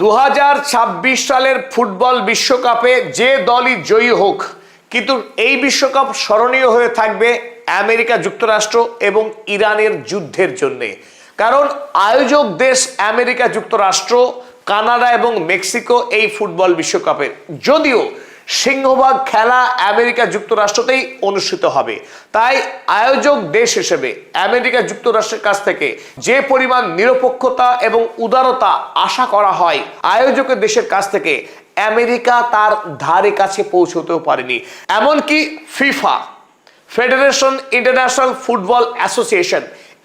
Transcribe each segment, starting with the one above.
2026 সালের ফুটবল বিশ্বকাপে যে দলই জয়ী হোক, কিন্তু এই বিশ্বকাপ স্মরণীয় হয়ে থাকবে আমেরিকা যুক্তরাষ্ট্র এবং ইরানের যুদ্ধের জন্যে। কারণ আয়োজক দেশ আমেরিকা যুক্তরাষ্ট্র, কানাডা এবং মেক্সিকো এই ফুটবল বিশ্বকাপের, যদিও সিংহভাগ খেলা আমেরিকা যুক্তরাষ্ট্রতেই অনুষ্ঠিত হবে। তাই আয়োজক দেশ হিসেবে আমেরিকা যুক্তরাষ্ট্রের কাছ থেকে যে পরিমাণ নিরপেক্ষতা এবং উদারতা আশা করা হয়, আয়োজকের দেশের কাছ থেকে আমেরিকা তার ধারে কাছে পৌঁছতেও পারেনি। এমনকি FIFA, federation international football association,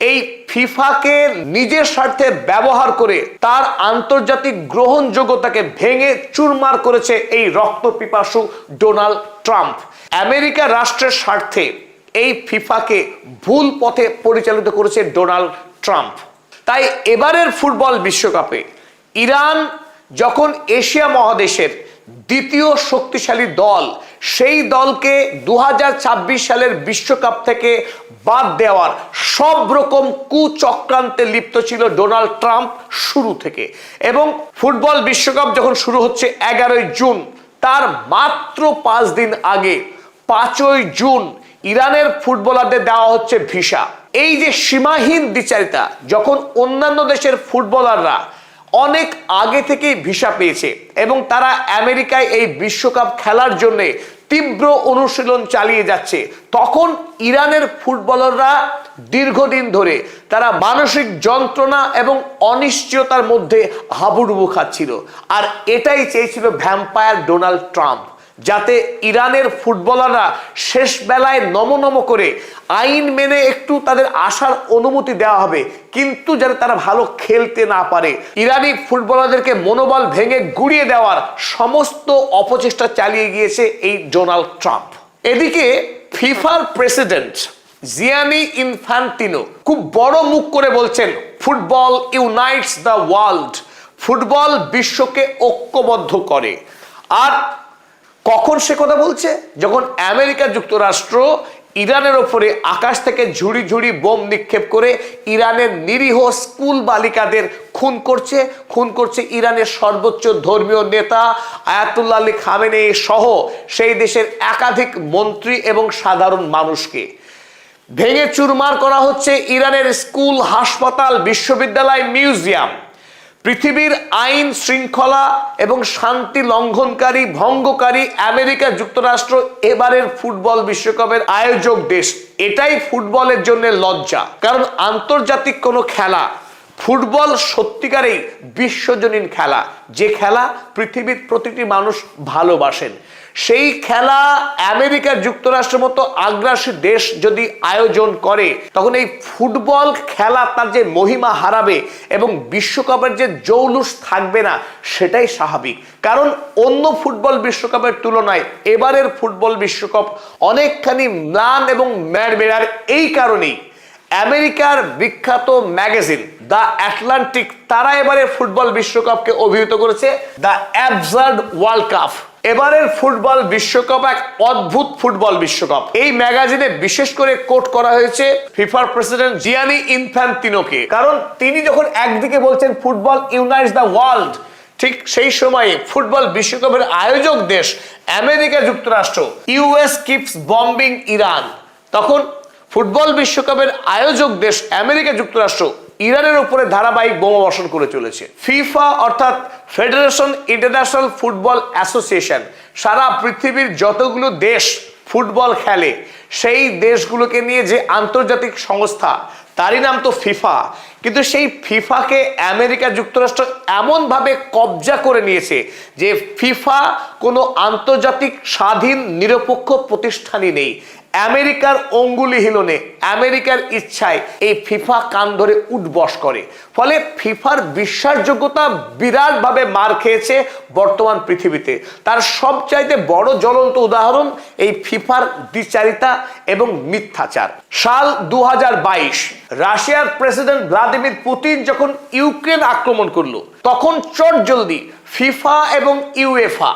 এই ফিফাকে নিজের স্বার্থে ব্যবহার করে তার আন্তর্জাতিক গ্রহণযোগ্যতাকে ভেঙে চুরমার করেছে এই রক্তপিপাসু ডোনাল্ড ট্রাম্প। আমেরিকা রাষ্ট্রের স্বার্থে এই ফিফাকে ভুল পথে পরিচালিত করেছে ডোনাল্ড ট্রাম্প। তাই এবারের ফুটবল বিশ্বকাপে ইরান যখন এশিয়া মহাদেশের দ্বিতীয় শক্তিশালী দল, সেই দলকে 2026 সালের বিশ্বকাপ থেকে বাদ দেওয়ার সব রকম কুচক্রান্তে লিপ্ত ছিল ডোনাল্ড ট্রাম্প শুরু থেকে। এবং ফুটবল বিশ্বকাপ যখন শুরু হচ্ছে 11ই জুন, তার মাত্র 5 দিন আগে 5ই জুন ইরানের ফুটবলারদের দেওয়া হচ্ছে ভিসা। এই যে সীমাহীন দ্বিচারিতা, যখন অন্যান্য দেশের ফুটবলাররা অনেক আগে থেকেই ভিসা পেয়েছে এবং তারা আমেরিকায় এই বিশ্বকাপ খেলার জন্য তীব্র অনুশীলন চালিয়ে যাচ্ছে, তখন ইরানের ফুটবলাররা দীর্ঘদিন ধরে তারা মানসিক যন্ত্রণা এবং অনিশ্চয়তার মধ্যে হাবুডুবু খাচ্ছিল। আর এটাই চেয়েছিল ভ্যাম্পায়ার ডোনাল্ড ট্রাম্প, যাতে ইরানের ফুটবলাররা শেষ বেলায় নম করে আইন মেনে একটু তাদের আসার অনুমতি দেওয়া হবে, কিন্তু যাতে তারা ভালো খেলতে না পারে। ইরানি ফুটবলারদেরকে মনোবল ভেঙে গুড়িয়ে দেওয়ার সমস্ত অপচেষ্টা চালিয়ে গিয়েছে এই ডোনাল্ড ট্রাম্প। এদিকে ফিফার প্রেসিডেন্ট জিয়ানি ইনফ্যান্টিনো খুব বড় মুখ করে বলছেন, ফুটবল ইউনাইটস দ্য ওয়ার্ল্ড, ফুটবল বিশ্বকে ঐক্যবদ্ধ করে। আর কখন সে কথা বলছে? যখন আমেরিকা যুক্তরাষ্ট্র ইরানের ওপরে আকাশ থেকে ঝুড়ি ঝুড়ি বোম নিক্ষেপ করে ইরানের নিরীহ স্কুল বালিকাদের খুন করছে ইরানের সর্বোচ্চ ধর্মীয় নেতা আয়াতুল্লাহ আলী খামেনেই সহ সেই দেশের একাধিক মন্ত্রী এবং সাধারণ মানুষকে। ভেঙে চুরমার করা হচ্ছে ইরানের স্কুল, হাসপাতাল, বিশ্ববিদ্যালয়, মিউজিয়াম। পৃথিবীর আইন শৃঙ্খলা এবং শান্তি লঙ্ঘনকারী, ভঙ্গকারী আমেরিকা যুক্তরাষ্ট্র এবারের ফুটবল বিশ্বকাপের আয়োজক দেশ। এটাই ফুটবলের জন্য লজ্জা। কারণ আন্তর্জাতিক কোনো খেলা, ফুটবল সত্যিকারেই বিশ্বজনীন খেলা, যে খেলা পৃথিবীর প্রতিটি মানুষ ভালোবাসেন। সেই খেলা আমেরিকা যুক্তরাষ্ট্রের মতো আগ্রাসী দেশ যদি আয়োজন করে, তখন এই ফুটবল খেলা তার যে মহিমা হারাবে এবং বিশ্বকাপের যে জৌলুস থাকবে না, সেটাই স্বাভাবিক। কারণ অন্য ফুটবল বিশ্বকাপের তুলনায় এবারের ফুটবল বিশ্বকাপ অনেকখানি ম্লান এবং ম্যাড়মেড়ার। এই কারণেই আমেরিকার বিখ্যাত ম্যাগাজিন দ্য আটলান্টিক, তারা এবারে ফুটবল বিশ্বকাপকে অভিহিত করেছে দ্য অ্যাবসার্ড ওয়ার্ল্ড কাপ। এবারের ফুটবল বিশ্বকাপ এক অদ্ভুত ফুটবল বিশ্বকাপ। এই ম্যাগাজিনে বিশেষ করে কোট করা হয়েছে ফিফার প্রেসিডেন্ট জিয়ানি ইনফ্যান্টিনোকে। কারণ তিনি যখন একদিকে বলছেন ফুটবল ইউনাইটস দ্য ওয়ার্ল্ড, ঠিক সেই সময়ে ফুটবল বিশ্বকাপের আয়োজক দেশ আমেরিকা যুক্তরাষ্ট্র, ইউএস কিপস বম্বিং ইরান, তখন ফুটবল বিশ্বকাপের আয়োজক দেশ আমেরিকা যুক্তরাষ্ট্র ইরানের উপরে ধারাবাহিক বোমা বর্ষণ করে চলেছে। ফিফা অর্থাৎ ফেডারেশন ইন্টারন্যাশনাল ফুটবল অ্যাসোসিয়েশন সারা পৃথিবীর যতগুলো দেশ ফুটবল খেলে, সেই দেশগুলোকে নিয়ে যে আন্তর্জাতিক সংস্থা, তারই নাম তো ফিফা। কিন্তু সেই ফিফাকে আমেরিকা যুক্তরাষ্ট্র এমনভাবে কবজা করে নিয়েছে যে ফিফা কোনো আন্তর্জাতিক স্বাধীন নিরপেক্ষ প্রতিষ্ঠানই নেই। আমেরিকার অঙ্গুলি হিলনে, আমেরিকার ইচ্ছায় এই ফিফা কান ধরে উঠবস করে। ফলে ফিফার বিশ্বাসযোগ্যতা বিরাটভাবে মার খেয়েছে বর্তমান পৃথিবীতে। তার সবচাইতে বড় জ্বলন্ত উদাহরণ এই ফিফার দ্বিচারিতা এবং মিথ্যাচার। সাল 2022 রাশিয়ার প্রেসিডেন্ট ভ্লাদিমির পুতিন যখন ইউক্রেন আক্রমণ করলো, তখন চটজলদি ফিফা এবং UEFA,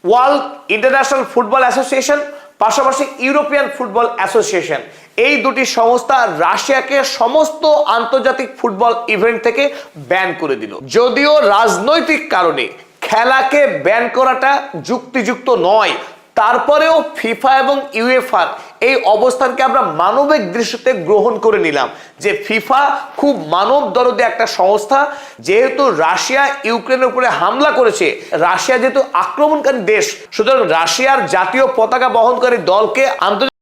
world international football association, পাশাপাশি ইউরোপিয়ান ফুটবল অ্যাসোসিয়েশন, এই দুটি সংস্থা রাশিয়াকে সমস্ত আন্তর্জাতিক ফুটবল ইভেন্ট থেকে ব্যান করে দিল। যদিও রাজনৈতিক কারণে খেলাকে ব্যান করাটা যুক্তিযুক্ত নয়, তারপরেও ফিফা এবং ইউএফার এই অবস্থানকে আমরা মানবিক দৃষ্টিতে গ্রহণ করে নিলাম যে ফিফা খুব মানব দরদী একটা সংস্থা। যেহেতু রাশিয়া ইউক্রেনের উপরে হামলা করেছে, রাশিয়া যেহেতু আক্রমণকারী দেশ, সুতরাং রাশিয়ার জাতীয় পতাকা বহনকারী দলকে আন্তর্জাতিক